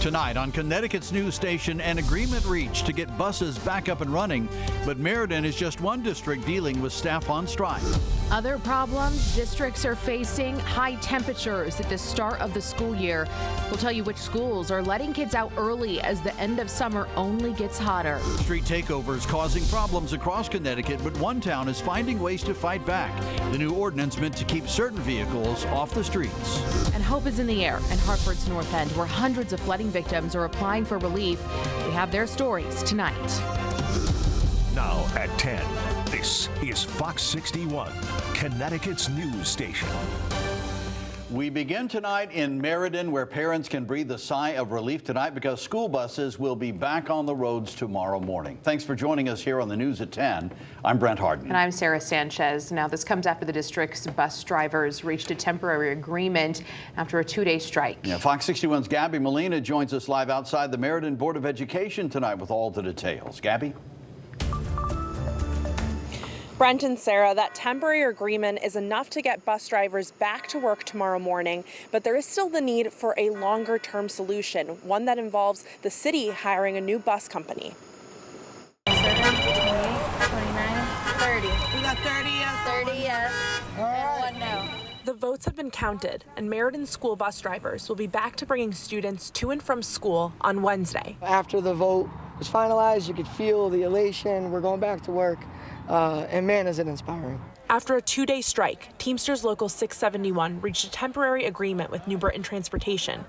Tonight on Connecticut's news station, an agreement reached to get buses back up and running, but Meriden is just one district dealing with staff on strike. Other problems districts are facing: high temperatures at the start of the school year. We'll tell you which schools are letting kids out early as the end of summer only gets hotter. Street takeovers causing problems across Connecticut, but one town is finding ways to fight back. The new ordinance meant to keep certain vehicles off the streets. And hope is in the air in Hartford's North End, where hundreds of flooding victims are applying for relief. We have their stories tonight. Now at 10, this is Fox 61, Connecticut's news station. We begin tonight in Meriden, where parents can breathe a sigh of relief tonight because school buses will be back on the roads tomorrow morning. Thanks for joining us here on the News at 10. I'm Brent Harden. And I'm Sarah Sanchez. Now, this comes after the district's bus drivers reached a temporary agreement after a two-day strike. Yeah, Fox 61's Gabby Molina joins us live outside the Meriden Board of Education tonight with all the details. Gabby? Brent and Sarah, that temporary agreement is enough to get bus drivers back to work tomorrow morning, but there is still the need for a longer-term solution, one that involves the city hiring a new bus company. 27, 28, 29, 30. We got 30 yes. 30 yes, and 1 no. The votes have been counted, and Meriden school bus drivers will be back to bringing students to and from school on Wednesday. After the vote was finalized, you could feel the elation. We're going back to work. And man, is it inspiring. After a two-day strike, Teamsters Local 671 reached a temporary agreement with New Britain Transportation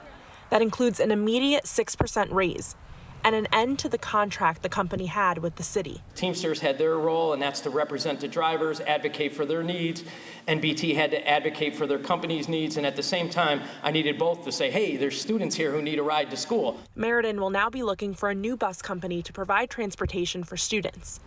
that includes an immediate 6% raise and an end to the contract the company had with the city. Teamsters had their role, and that's to represent the drivers, advocate for their needs, and BT had to advocate for their company's needs. And at the same time, I needed both to say, hey, there's students here who need a ride to school. Meriden will now be looking for a new bus company to provide transportation for students.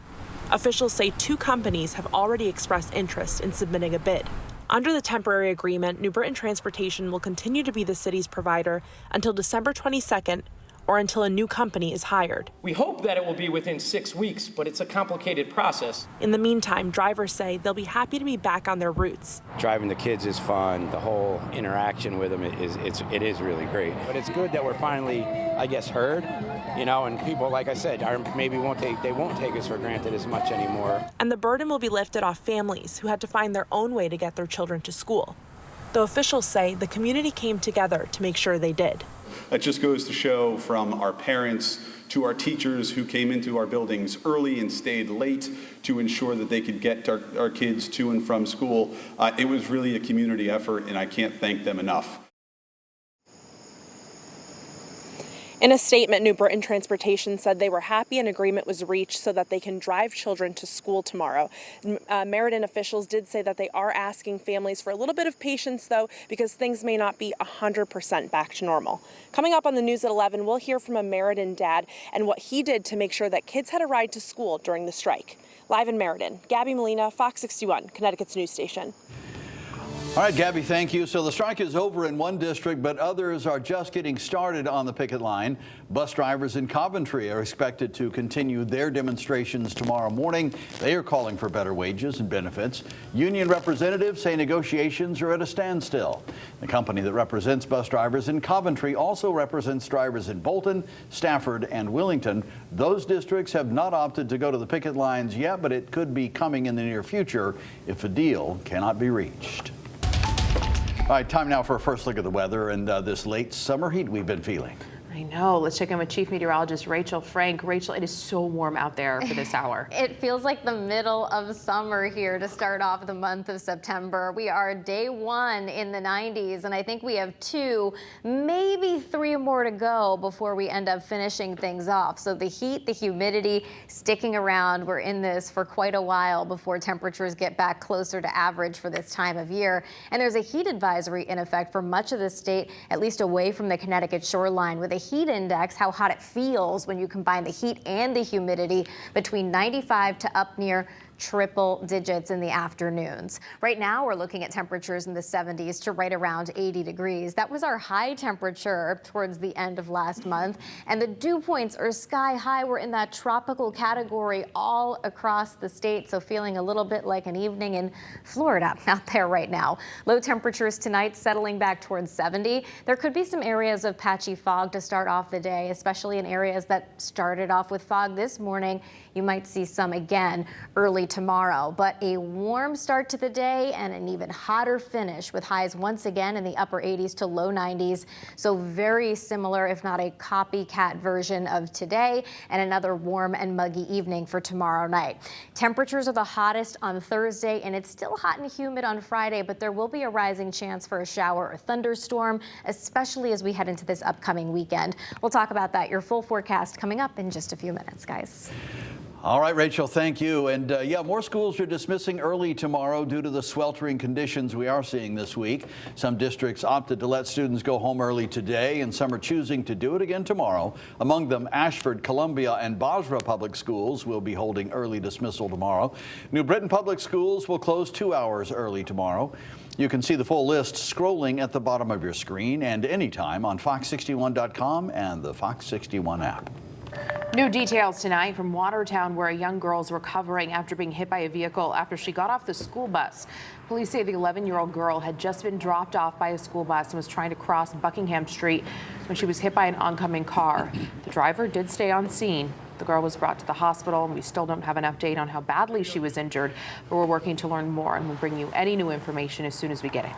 Officials say two companies have already expressed interest in submitting a bid. Under the temporary agreement, New Britain Transportation will continue to be the city's provider until December 22nd or until a new company is hired. We hope that it will be within 6 weeks, but it's a complicated process. In the meantime, drivers say they'll be happy to be back on their routes. Driving the kids is fun. The whole interaction with them it is really great. But it's good that we're finally, I guess, heard. You know, and people, like I said, maybe won't take us for granted as much anymore. And the burden will be lifted off families who had to find their own way to get their children to school. Though officials say the community came together to make sure they did. That just goes to show, from our parents to our teachers who came into our buildings early and stayed late to ensure that they could get our kids to and from school. It was really a community effort, and I can't thank them enough. In a statement, New Britain Transportation said they were happy an agreement was reached so that they can drive children to school tomorrow. Meriden officials did say that they are asking families for a little bit of patience, though, because things may not be 100% back to normal. Coming up on the news at 11, we'll hear from a Meriden dad and what he did to make sure that kids had a ride to school during the strike. Live in Meriden, Gabby Molina, Fox 61, Connecticut's news station. All right, Gabby, thank you. So the strike is over in one district, but others are just getting started on the picket line. Bus drivers in Coventry are expected to continue their demonstrations tomorrow morning. They are calling for better wages and benefits. Union representatives say negotiations are at a standstill. The company that represents bus drivers in Coventry also represents drivers in Bolton, Stafford, and Willington. Those districts have not opted to go to the picket lines yet, but it could be coming in the near future if a deal cannot be reached. All right, time now for a first look at the weather and this late summer heat we've been feeling. I know. Let's check in with Chief Meteorologist Rachel Frank. Rachel, it is so warm out there for this hour. It feels like the middle of summer here to start off the month of September. We are day one in the 90s, and I think we have 2, maybe 3 more to go before we end up finishing things off. So the heat, the humidity sticking around. We're in this for quite a while before temperatures get back closer to average for this time of year. And there's a heat advisory in effect for much of the state, at least away from the Connecticut shoreline, with a heat index, how hot it feels when you combine the heat and the humidity, between 95 to up near triple digits in the afternoons. Right now, we're looking at temperatures in the 70s to right around 80 degrees. That was our high temperature towards the end of last month, and the dew points are sky high. We're in that tropical category all across the state, so feeling a little bit like an evening in Florida out there right now. Low temperatures tonight settling back towards 70. There could be some areas of patchy fog to start off the day, especially in areas that started off with fog this morning. You might see some again early tomorrow, but a warm start to the day and an even hotter finish with highs once again in the upper 80s to low 90s. So very similar, if not a copycat version of today, and another warm and muggy evening for tomorrow night. Temperatures are the hottest on Thursday, and it's still hot and humid on Friday, but there will be a rising chance for a shower or thunderstorm, especially as we head into this upcoming weekend. We'll talk about that, your full forecast, coming up in just a few minutes, guys. All right, Rachel, thank you. And yeah, more schools are dismissing early tomorrow due to the sweltering conditions we are seeing this week. Some districts opted to let students go home early today, and some are choosing to do it again tomorrow. Among them, Ashford, Columbia, and Basra Public Schools will be holding early dismissal tomorrow. New Britain Public Schools will close 2 hours early tomorrow. You can see the full list scrolling at the bottom of your screen and anytime on fox61.com and the Fox 61 app. New details tonight from Watertown, where a young girl is recovering after being hit by a vehicle after she got off the school bus. Police say the 11-year-old girl had just been dropped off by a school bus and was trying to cross Buckingham Street when she was hit by an oncoming car. The driver did stay on scene. The girl was brought to the hospital, and we still don't have an update on how badly she was injured, but we're working to learn more, and we'll bring you any new information as soon as we get it.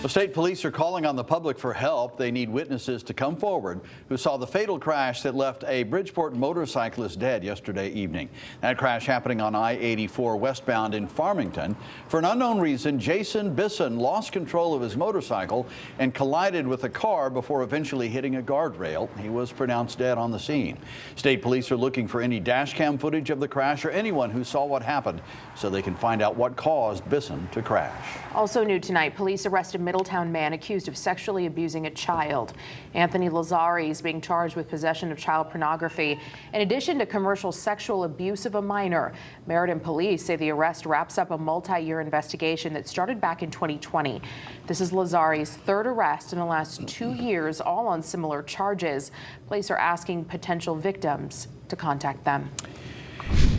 The state police are calling on the public for help. They need witnesses to come forward who saw the fatal crash that left a Bridgeport motorcyclist dead yesterday evening. That crash happening on I-84 westbound in Farmington. For an unknown reason, Jason Bisson lost control of his motorcycle and collided with a car before eventually hitting a guardrail. He was pronounced dead on the scene. State police are looking for any dash cam footage of the crash or anyone who saw what happened so they can find out what caused Bisson to crash. Also new tonight, police arrested Middletown man accused of sexually abusing a child. Anthony Lazzari is being charged with possession of child pornography, in addition to commercial sexual abuse of a minor. Meriden police say the arrest wraps up a multi-year investigation that started back in 2020. This is Lazzari's third arrest in the last 2 years, all on similar charges. Police are asking potential victims to contact them.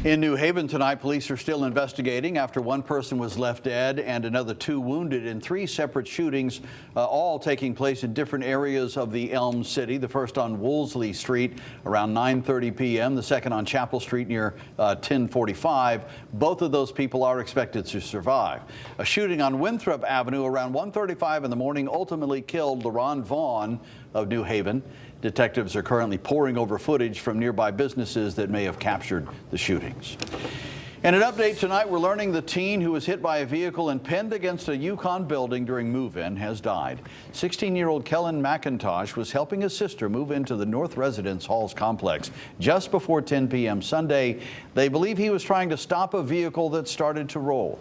In New Haven tonight, police are still investigating after one person was left dead and another 2 wounded in 3 separate shootings, all taking place in different areas of the Elm City. The first on Woolsey Street around 9:30 p.m., the second on Chapel Street near 10:45. Both of those people are expected to survive. A shooting on Winthrop Avenue around 1:35 in the morning ultimately killed LaRon Vaughn of New Haven. Detectives are currently poring over footage from nearby businesses that may have captured the shootings. In an update tonight, we're learning the teen who was hit by a vehicle and pinned against a Yukon building during move-in has died. 16-year-old Kellen McIntosh was helping his sister move into the North Residence Halls complex just before 10 p.m. Sunday. They believe he was trying to stop a vehicle that started to roll.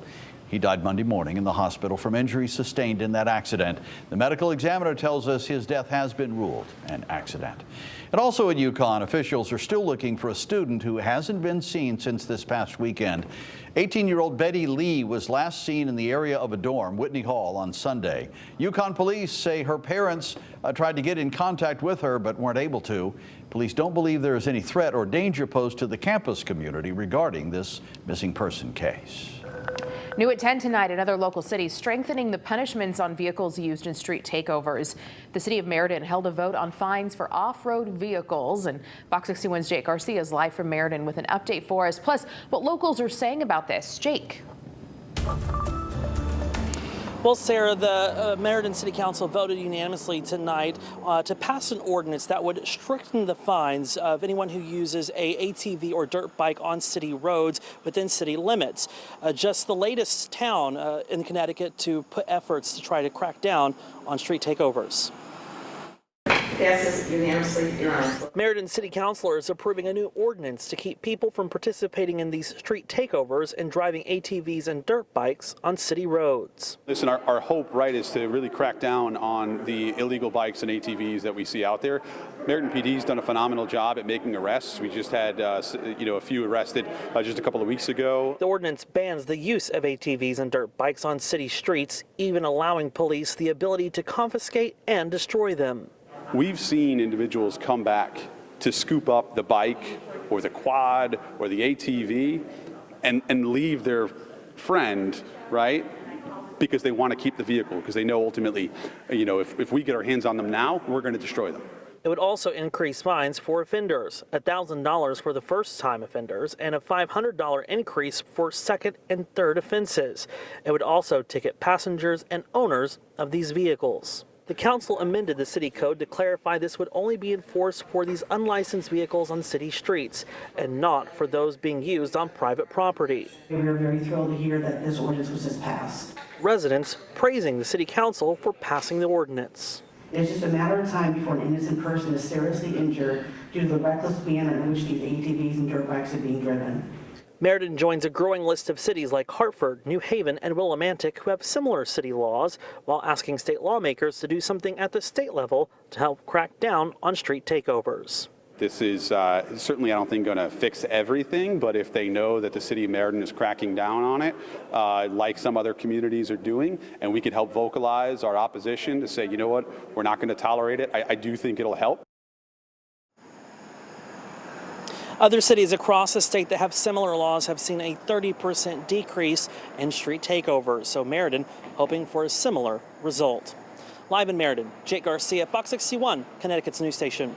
He died Monday morning in the hospital from injuries sustained in that accident. The medical examiner tells us his death has been ruled an accident. And also in Yukon, officials are still looking for a student who hasn't been seen since this past weekend. 18-year-old Betty Lee was last seen in the area of a dorm, Whitney Hall, on Sunday. Yukon police say her parents tried to get in contact with her but weren't able to. Police don't believe there is any threat or danger posed to the campus community regarding this missing person case. New at 10 tonight, another local city strengthening the punishments on vehicles used in street takeovers. The city of Meriden held a vote on fines for off-road vehicles, and Fox 61's Jake Garcia is live from Meriden with an update for us, plus what locals are saying about this. Jake. Well, Sarah, the Meriden City Council voted unanimously tonight to pass an ordinance that would strengthen the fines of anyone who uses a ATV or dirt bike on city roads within city limits. Just the latest town in Connecticut to put efforts to try to crack down on street takeovers. Passes unanimously, Your Honor. Meriden City Councilor is approving a new ordinance to keep people from participating in these street takeovers and driving ATVs and dirt bikes on city roads. Listen, our hope, right, is to really crack down on the illegal bikes and ATVs that we see out there. Meriden PD's done a phenomenal job at making arrests. We just had, a few arrested just a couple of weeks ago. The ordinance bans the use of ATVs and dirt bikes on city streets, even allowing police the ability to confiscate and destroy them. We've seen individuals come back to scoop up the bike or the quad or the ATV and leave their friend, right? Because they want to keep the vehicle, because they know ultimately, if we get our hands on them now, we're going to destroy them. It would also increase fines for offenders, $1,000 for the first-time offenders, and a $500 increase for second and third offenses. It would also ticket passengers and owners of these vehicles. The council amended the city code to clarify this would only be enforced for these unlicensed vehicles on city streets and not for those being used on private property. We are very thrilled to hear that this ordinance was just passed. Residents praising the city council for passing the ordinance. It's just a matter of time before an innocent person is seriously injured due to the reckless manner in which these ATVs and dirt bikes are being driven. Meriden joins a growing list of cities like Hartford, New Haven, and Willimantic who have similar city laws, while asking state lawmakers to do something at the state level to help crack down on street takeovers. This is certainly, I don't think, going to fix everything, but if they know that the city of Meriden is cracking down on it, like some other communities are doing, and we could help vocalize our opposition to say, you know what, we're not going to tolerate it, I do think it'll help. Other cities across the state that have similar laws have seen a 30% decrease in street takeovers, so Meriden hoping for a similar result. Live in Meriden, Jake Garcia, Fox 61, Connecticut's news station.